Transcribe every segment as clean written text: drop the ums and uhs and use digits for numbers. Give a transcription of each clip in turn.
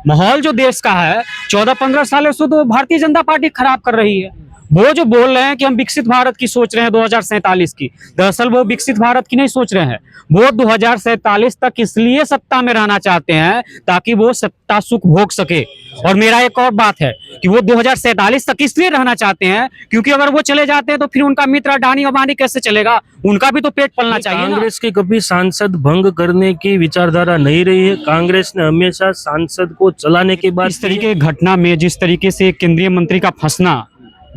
माहौल जो देश का है 14-15 सालों से तो भारतीय जनता पार्टी खराब कर रही है। वो जो बोल रहे हैं कि हम विकसित भारत की सोच रहे हैं 2047 की, दरअसल वो विकसित भारत की नहीं सोच रहे हैं। वो 2047 तक इसलिए सत्ता में रहना चाहते हैं ताकि वो सत्ता सुख भोग सके। और मेरा एक और बात है कि वो 2047 तक इसलिए रहना चाहते हैं क्योंकि अगर वो चले जाते हैं तो फिर उनका मित्र अडानी अंबानी कैसे चलेगा, उनका भी तो पेट पलना चाहिए ना। कांग्रेस की कभी सांसद भंग करने की विचारधारा नहीं रही है। कांग्रेस ने हमेशा सांसद को चलाने के बाद इस तरीके की घटना में जिस तरीके से केंद्रीय मंत्री का फंसना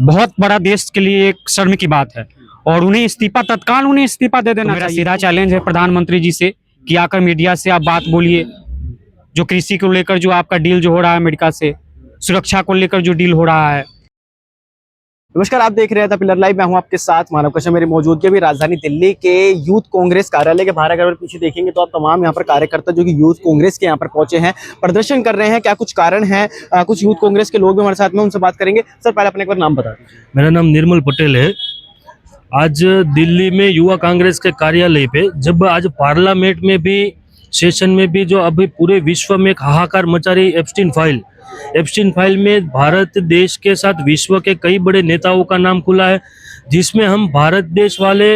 बहुत बड़ा देश के लिए एक शर्म की बात है और उन्हें इस्तीफा दे देना। मेरा सीधा चैलेंज है प्रधानमंत्री जी से कि आकर मीडिया से आप बात बोलिए। जो कृषि को लेकर जो आपका डील जो हो रहा है अमेरिका से, सुरक्षा को लेकर जो डील हो रहा है। नमस्कार, आप देख रहे हैं द पिलर लाइव। मैं हूं आपके साथ मानव कश्यप। मेरी मौजूदगी अभी राजधानी दिल्ली के यूथ कांग्रेस कार्यालय के बाहर। अगर पीछे देखेंगे तो आप तमाम यहां पर कार्यकर्ता जो कि यूथ कांग्रेस के यहां पर पहुंचे हैं, प्रदर्शन कर रहे हैं। क्या कुछ कारण है, कुछ यूथ कांग्रेस के लोग भी हमारे साथ में, उनसे बात करेंगे। सर, पहले अपने एक बार नाम बता दीजिए। मेरा नाम निर्मल पटेल है। आज दिल्ली में युवा कांग्रेस के कार्यालय पे जब आज पार्लियामेंट में भी सेशन में भी जो अभी पूरे विश्व में एक हाहाकार मचा रही एप्स्टीन फाइल में भारत देश के साथ विश्व के कई बड़े नेताओं का नाम खुला है, जिसमें हम भारत देश वाले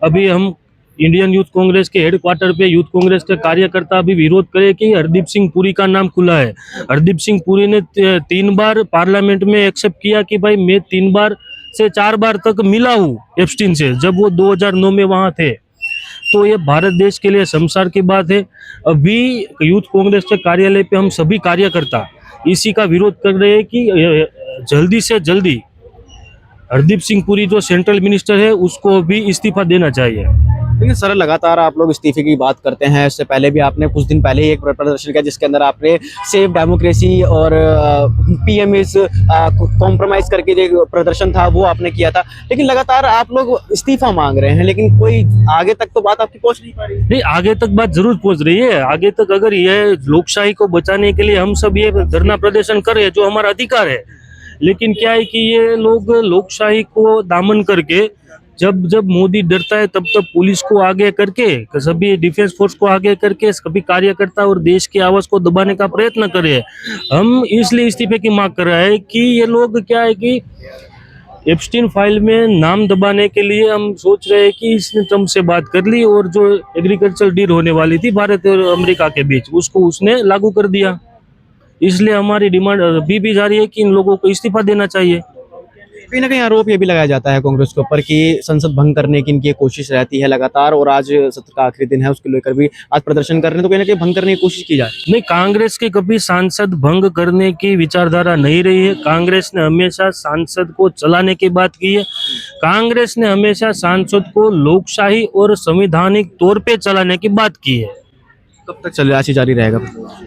अभी हम इंडियन यूथ कांग्रेस के हेडक्वार्टर पे यूथ कांग्रेस के कार्यकर्ता अभी विरोध करे कि हरदीप सिंह पुरी का नाम खुला है। हरदीप सिंह पुरी ने 3 बार पार्लियामेंट में एक्सेप्ट किया कि भाई मैं 3 बार से 4 बार तक मिला हूँ एप्स्टीन से, जब वो 2009 में वहाँ थे। तो ये भारत देश के लिए शर्मसार की बात है। अभी यूथ कांग्रेस के कार्यालय पे हम सभी कार्यकर्ता इसी का विरोध कर रहे हैं कि जल्दी से जल्दी हरदीप सिंह पुरी जो सेंट्रल मिनिस्टर है उसको भी इस्तीफा देना चाहिए। लेकिन सर, लगातार आप लोग इस्तीफे की बात करते हैं। इससे पहले भी आपने कुछ दिन पहले ही एक प्रदर्शन किया जिसके अंदर आपने सेव डेमोक्रेसी और पीएम इज कॉम्प्रोमाइज करके जो प्रदर्शन था वो आपने किया था। लेकिन लगातार आप लोग इस्तीफा मांग रहे हैं, लेकिन कोई आगे तक तो बात आपकी पहुंच नहीं पा रही। नहीं, आगे तक बात जरूर पहुंच रही है। आगे तक अगर ये लोकशाही को बचाने के लिए हम सब ये धरना प्रदर्शन करें जो हमारा अधिकार है, लेकिन क्या है कि ये लोग लोकशाही को दामन करके जब मोदी डरता है तब पुलिस को आगे करके, सभी डिफेंस फोर्स को आगे करके सभी कार्यकर्ता और देश की आवाज को दबाने का प्रयत्न कर रहे हैं। हम इसलिए इस्तीफे की मांग कर रहे हैं कि ये लोग क्या है कि एप्स्टीन फाइल में नाम दबाने के लिए हम सोच रहे हैं कि इसने ट्रम्प से बात कर ली और जो एग्रीकल्चर डील होने वाली थी भारत और अमेरिका के बीच उसको उसने लागू कर दिया। इसलिए हमारी डिमांड अभी भी जारी है कि इन लोगों को इस्तीफा देना चाहिए। कहीं ना कहीं आरोप ये भी लगाया जाता है कांग्रेस के ऊपर कि संसद भंग करने की इनकी कोशिश रहती है लगातार, और आज सत्र का आखिरी दिन है उसको लेकर भी आज प्रदर्शन कर रहे हैं, तो कहीं ना कहीं भंग करने की कोशिश की जाए। नहीं, कांग्रेस की कभी सांसद भंग करने की विचारधारा नहीं रही है। कांग्रेस ने हमेशा सांसद को चलाने की बात की है। कांग्रेस ने हमेशा सांसद को लोकशाही और संवैधानिक तौर पे चलाने की बात की है। कब तक चल ऐसे जारी रहेगा?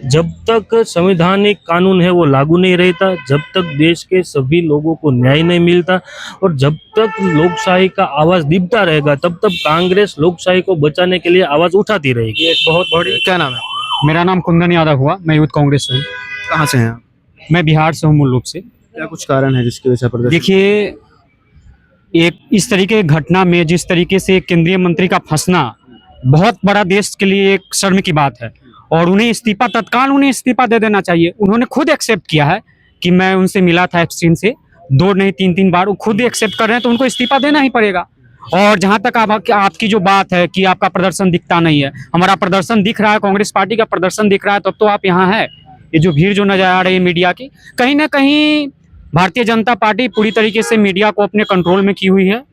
जब तक संवैधानिक कानून है वो लागू नहीं रहता, जब तक देश के सभी लोगों को न्याय नहीं मिलता और जब तक लोकशाही का आवाज दीपता रहेगा तब तक कांग्रेस लोकशाही को बचाने के लिए आवाज उठाती रहेगी। ये बहुत बड़ी। क्या नाम है? मेरा नाम कुंदन यादव हुआ, मैं यूथ कांग्रेस से हूँ। कहाँ से हैं? मैं बिहार से हूँ मूल रूप से। क्या कुछ कारण है जिसकी वजह से प्रदर्शन? देखिए, एक इस तरीके की घटना में जिस तरीके से केंद्रीय मंत्री का फंसना बहुत बड़ा देश के लिए एक शर्म की बात है और उन्हें इस्तीफा दे देना चाहिए। उन्होंने खुद एक्सेप्ट किया है कि मैं उनसे मिला था एप्स्टीन से 2 नहीं 3 बार, वो खुद एक्सेप्ट कर रहे हैं तो उनको इस्तीफा देना ही पड़ेगा। और जहां तक आपकी जो बात है कि आपका प्रदर्शन दिखता नहीं है, हमारा प्रदर्शन दिख रहा है, कांग्रेस पार्टी का प्रदर्शन दिख रहा है, तब तो आप यहाँ है। ये जो भीड़ जो नजर आ रही है मीडिया की, कहीं ना कहीं भारतीय जनता पार्टी पूरी तरीके से मीडिया को अपने कंट्रोल में की हुई है।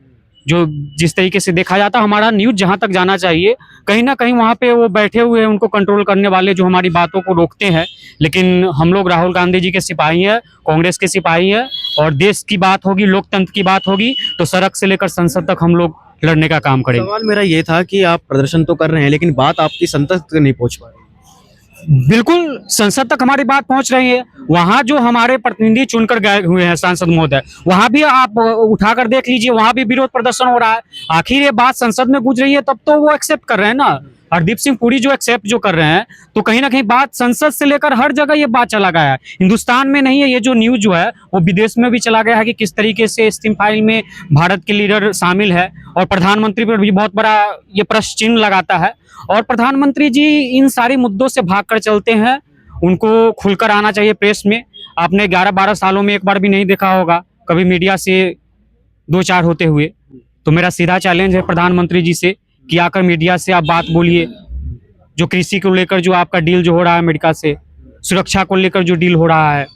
जो जिस तरीके से देखा जाता है, हमारा न्यूज़ जहां तक जाना चाहिए कहीं ना कहीं वहां पे वो बैठे हुए हैं उनको कंट्रोल करने वाले जो हमारी बातों को रोकते हैं। लेकिन हम लोग राहुल गांधी जी के सिपाही हैं, कांग्रेस के सिपाही हैं, और देश की बात होगी, लोकतंत्र की बात होगी तो सड़क से लेकर संसद तक हम लोग लड़ने का काम करेंगे। सवाल मेरा ये था कि आप प्रदर्शन तो कर रहे हैं लेकिन बात आपकी संसद तक नहीं पहुंच पा रही। बिल्कुल संसद तक हमारी बात पहुंच रही है। वहां जो हमारे प्रतिनिधि चुनकर गए हुए हैं सांसद महोदय, वहां भी आप उठाकर देख लीजिए, वहां भी विरोध प्रदर्शन हो रहा है। आखिर ये बात संसद में गुज रही है तब तो वो एक्सेप्ट कर रहे हैं ना। हरदीप सिंह पुरी जो एक्सेप्ट जो कर रहे हैं, तो कहीं ना कहीं बात संसद से लेकर हर जगह ये बात चला गया है। हिंदुस्तान में नहीं है, ये जो न्यूज जो है वो विदेश में भी चला गया है कि किस तरीके से एप्स्टीन फाइल में भारत के लीडर शामिल है, और प्रधानमंत्री पर भी बहुत बड़ा ये प्रश्न चिन्ह लगाता है। और प्रधानमंत्री जी इन सारे मुद्दों से भागकर चलते हैं उनको खुलकर आना चाहिए प्रेस में। आपने 11-12 सालों में एक बार भी नहीं देखा होगा कभी मीडिया से दो चार होते हुए। तो मेरा सीधा चैलेंज है प्रधानमंत्री जी से कि आकर मीडिया से आप बात बोलिए। जो कृषि को लेकर जो आपका डील जो हो रहा है अमेरिका से, सुरक्षा को लेकर जो डील हो रहा है,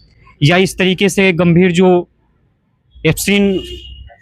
या इस तरीके से गंभीर जो एप्सिन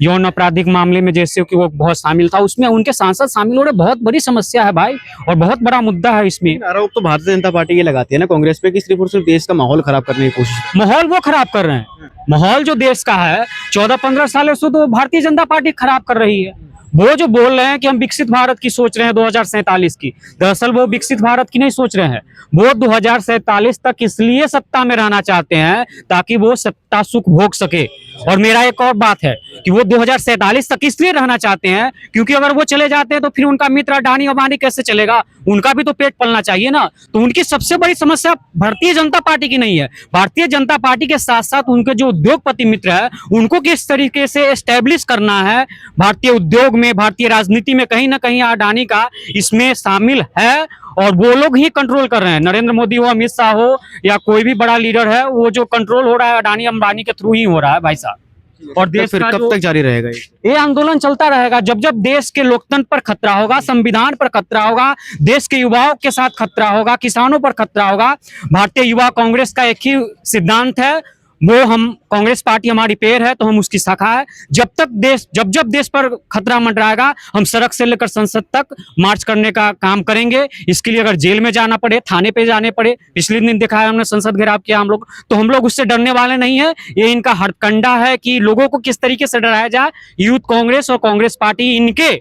यौन आपराधिक मामले में जैसे कि वो बहुत शामिल था, उसमें उनके सांसद शामिल हो रहे, बहुत बड़ी समस्या है भाई और बहुत बड़ा मुद्दा है इसमें। आरोप तो भारतीय जनता पार्टी ये लगाती है ना कांग्रेस पे कि सिर्फ और सिर्फ देश का माहौल खराब करने की कोशिश। माहौल वो खराब कर रहे हैं। माहौल जो देश का है 14-15 सालों से तो भारतीय जनता पार्टी खराब कर रही है। वो जो बोल रहे हैं कि हम विकसित भारत की सोच रहे हैं 2047 की, दरअसल वो विकसित भारत की नहीं सोच रहे हैं। वो 2047 तक इसलिए सत्ता में रहना चाहते हैं ताकि वो सत्ता सुख भोग सके। और मेरा एक और बात है कि वो 2047 तक इसलिए रहना चाहते हैं क्योंकि अगर वो चले जाते हैं तो फिर उनका मित्र अडानी अंबानी कैसे चलेगा, उनका भी तो पेट पलना चाहिए ना। तो उनकी सबसे बड़ी समस्या भारतीय जनता पार्टी की नहीं है। भारतीय जनता पार्टी के साथ साथ उनके जो उद्योगपति मित्र है उनको किस तरीके से एस्टेब्लिश करना है भारतीय उद्योग में, भारतीय राजनीति में। कहीं ना कहीं अडानी का इसमें शामिल है और वो लोग ही कंट्रोल कर रहे हैं। नरेंद्र मोदी हो, अमित शाह हो या कोई भी बड़ा लीडर है, वो जो कंट्रोल हो रहा है अडानी अंबानी के थ्रू ही हो रहा है भाई साहब। और देश फिर का कब जो तक जारी रहेगा ये आंदोलन चलता रहेगा जब जब देश के लोकतंत्र पर खतरा होगा, संविधान पर खतरा होगा, देश के युवाओं के साथ खतरा होगा, किसानों पर खतरा होगा। भारतीय युवा कांग्रेस का एक ही सिद्धांत है, वो हम कांग्रेस पार्टी हमारी पैर है तो हम उसकी शाखा है। जब तक देश जब देश पर खतरा मंडराएगा हम सड़क से लेकर संसद तक मार्च करने का काम करेंगे। इसके लिए अगर जेल में जाना पड़े, थाने पे जाने पड़े, पिछले दिन देखा है हमने संसद घेराव किया हम लोग, तो हम लोग उससे डरने वाले नहीं है। ये इनका हथकंडा है कि लोगों को किस तरीके से डराया जाए। यूथ कांग्रेस और कांग्रेस पार्टी इनके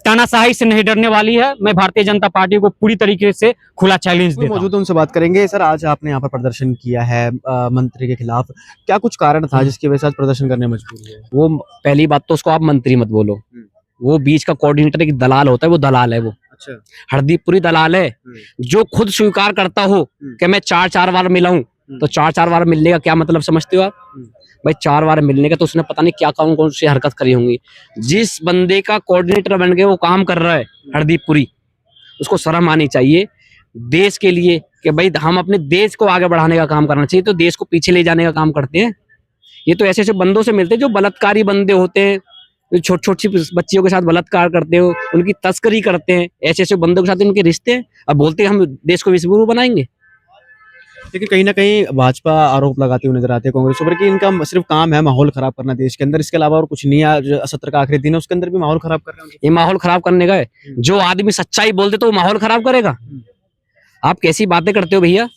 तानाशाही से नहीं डरने वाली है। मैं भारतीय जनता पार्टी को पूरी तरीके से खुला चैलेंज देता हूं। मौजूद उनसे बात करेंगे। सर, आज आपने यहाँ पर प्रदर्शन किया है मंत्री के खिलाफ, क्या कुछ कारण था जिसकी वजह से आज प्रदर्शन करने मजबूर हुए? वो पहली बात तो उसको आप मंत्री मत बोलो, वो बीच का कोऑर्डिनेटर एक दलाल होता है, वो दलाल है। वो अच्छा, हरदीपपुरी दलाल है जो खुद स्वीकार करता हो कि मैं 4-4 बार मिला हूं। तो 4-4 बार मिलने का क्या मतलब समझते हो आप? भाई 4 बार मिलने का तो उसने पता नहीं क्या कौन सी हरकत करी होंगी। जिस बंदे का कोऑर्डिनेटर बन के वो काम कर रहा है हरदीपपुरी, उसको शर्म आनी चाहिए देश के लिए कि भाई हम अपने देश को आगे बढ़ाने का काम करना चाहिए, तो देश को पीछे ले जाने का काम करते हैं। ये तो ऐसे ऐसे बंदों से मिलते हैं जो बलात्कारी बंदे होते हैं, जो छोटी बच्चियों के साथ बलात्कार करते हो, उनकी तस्करी करते हैं। ऐसे ऐसे बंदों के साथ इनके रिश्ते हैं। अब बोलते हैं हम देश को विश्वगुरु बनाएंगे। लेकिन कहीं ना कहीं भाजपा आरोप लगाती हुई नजर आती है कांग्रेस पर कि इनका सिर्फ काम है माहौल खराब करना देश के अंदर, इसके अलावा और कुछ नहीं है। आज सत्र का आखिरी दिन है, उसके अंदर भी माहौल खराब कर रहे हैं। ये माहौल खराब करने का है। जो आदमी सच्चाई बोलते तो वो माहौल खराब करेगा। आप कैसी बातें करते हो भैया?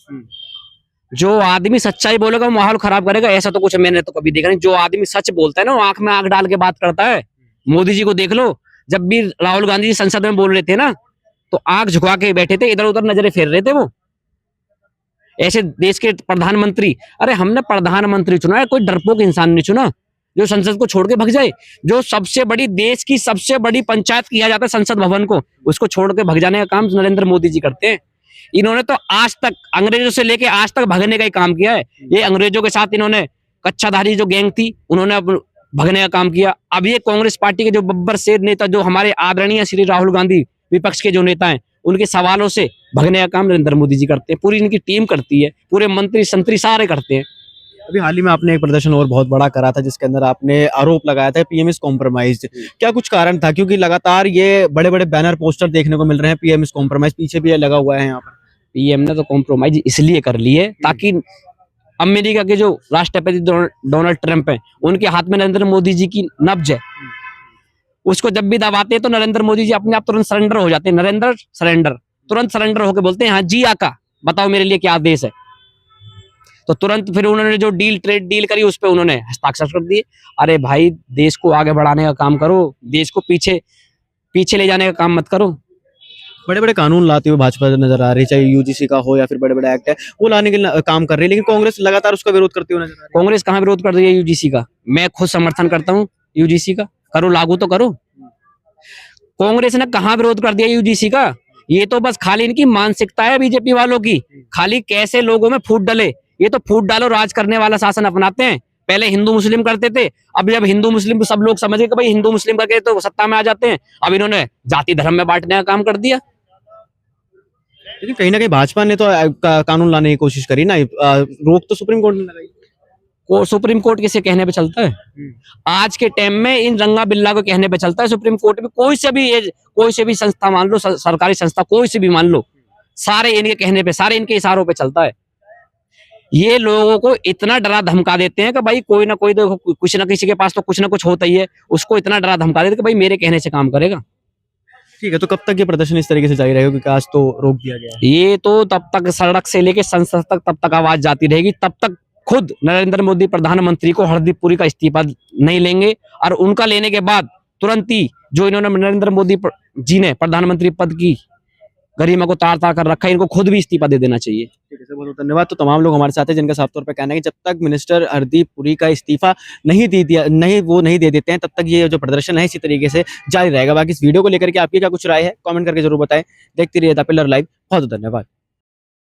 जो आदमी सच्चाई बोलेगा वो माहौल खराब करेगा, ऐसा तो कुछ मैंने तो कभी देखा नहीं। जो आदमी सच बोलता है ना, वो आंख में आंख डाल के बात करता है। मोदी जी को देख लो, जब भी राहुल गांधी जी संसद में बोल रहे थे ना, तो आंख झुका के बैठे थे, इधर उधर नजरें फेर रहे थे वो। ऐसे देश के प्रधानमंत्री, अरे हमने प्रधानमंत्री चुना है, कोई डरपोक इंसान नहीं चुना जो संसद को छोड़ के भग जाए। जो सबसे बड़ी देश की सबसे बड़ी पंचायत किया जाता है संसद भवन को, उसको छोड़ के भग जाने का काम नरेंद्र मोदी जी करते हैं। इन्होंने तो आज तक अंग्रेजों से लेके आज तक भगने का ही काम किया है। ये अंग्रेजों के साथ इन्होंने कच्चाधारी जो गैंग थी उन्होंने भगने का काम किया। अब ये कांग्रेस पार्टी के जो बब्बर शेर नेता, जो हमारे आदरणीय श्री राहुल गांधी विपक्ष के जो नेता हैं, उनके सवालों से भगने का काम नरेंद्र मोदी जी करते हैं। पूरी इनकी टीम करती है, पूरे मंत्री संतरी सारे करते हैं। अभी हाल ही में आपने एक प्रदर्शन और बहुत बड़ा करा था जिसके अंदर आपने आरोप लगाया था पीएम इज कॉम्प्रोमाइज्ड। क्या कुछ कारण था? क्योंकि लगातार ये बड़े बड़े बैनर पोस्टर देखने को मिल रहे हैं, पीएम इज कॉम्प्रोमाइज पीछे भी लगा हुआ है यहाँ पर। पीएम ने तो कॉम्प्रोमाइज इसलिए कर ली है ताकि अमेरिका के जो राष्ट्रपति डोनाल्ड ट्रंप है, उनके हाथ में नरेंद्र मोदी जी की नब्ज है। उसको जब भी दबाते हैं तो नरेंद्र मोदी जी अपने आप तुरंत सरेंडर हो जाते हैं। नरेंद्र सरेंडर, तुरंत सरेंडर होकर बोलते हैं हाँ जी आका, बताओ मेरे लिए क्या आदेश है। तो तुरंत फिर उन्होंने जो ट्रेड डील करी उस पर उन्होंने हस्ताक्षर कर दिए। अरे भाई, देश को आगे बढ़ाने का काम करो, देश को पीछे ले जाने का काम मत करो। बड़े बड़े कानून लाते हुए भाजपा नजर आ रही है, चाहे यूजीसी का हो या फिर बड़े बड़े एक्ट है, वो लाने के लिए काम कर रही है, लेकिन कांग्रेस लगातार उसका विरोध करते हुए नजर आ रही है। कांग्रेस कहाँ विरोध कर रही है यूजीसी का? मैं खुद समर्थन करता हूँ यूजीसी का। करो, लागू तो करो। कांग्रेस ने कहाँ विरोध कर दिया यूजीसी का? ये तो बस खाली इनकी मानसिकता है बीजेपी वालों की, खाली कैसे लोगों में फूट डले। ये तो फूट डालो राज करने वाला शासन अपनाते हैं। पहले हिंदू मुस्लिम करते थे, अब जब हिंदू मुस्लिम सब लोग समझे कि भाई हिंदू मुस्लिम करके तो सत्ता में आ जाते हैं, अब इन्होंने जाति धर्म में बांटने का काम कर दिया। लेकिन कहीं ना कहीं भाजपा ने तो कानून लाने की कोशिश करी ना, रोक तो सुप्रीम कोर्ट ने लगाई। सुप्रीम कोर्ट किसे कहने पे चलता है? आज के टाइम में इन रंगा बिल्ला को कहने पे चलता है। सुप्रीम कोर्ट में कोई से भी संस्था मान लो, सरकारी संस्था कोई से भी मान लो, सारे इनके कहने पे, सारे इनके इशारों पे चलता है। ये लोगों को इतना डरा धमका देते हैं कि भाई कोई ना कोई देखो, कुछ ना किसी के पास तो कुछ ना कुछ होता ही है, उसको इतना डरा धमका देते कि भाई मेरे कहने से काम करेगा। ठीक है, तो कब तक ये प्रदर्शन इस तरीके से जारी रहेगा, क्योंकि आज तो रोक दिया गया है। ये तो तब तक सड़क से लेके संसद तक तब तक आवाज जाती रहेगी, तब तक खुद नरेंद्र मोदी प्रधानमंत्री को हरदीप पुरी का इस्तीफा नहीं लेंगे। और उनका लेने के बाद तुरंत ही जो इन्होंने नरेंद्र मोदी जी ने प्रधानमंत्री पद की गरिमा को तार तार कर रखा है, इनको खुद भी इस्तीफा दे देना चाहिए। ठीक है सर, बहुत बहुत धन्यवाद। तो तमाम लोग हमारे साथ हैं जिनका साफ तौर पे कहना है कि जब तक मिनिस्टर हरदीप पुरी का इस्तीफा नहीं दे देते हैं, तब तक ये जो प्रदर्शन है इसी तरीके से जारी रहेगा। बाकी इस वीडियो को लेकर के आपकी क्या कुछ राय है, कमेंट करके जरूर बताएं। देखते रहिए द पिलर लाइव। बहुत धन्यवाद।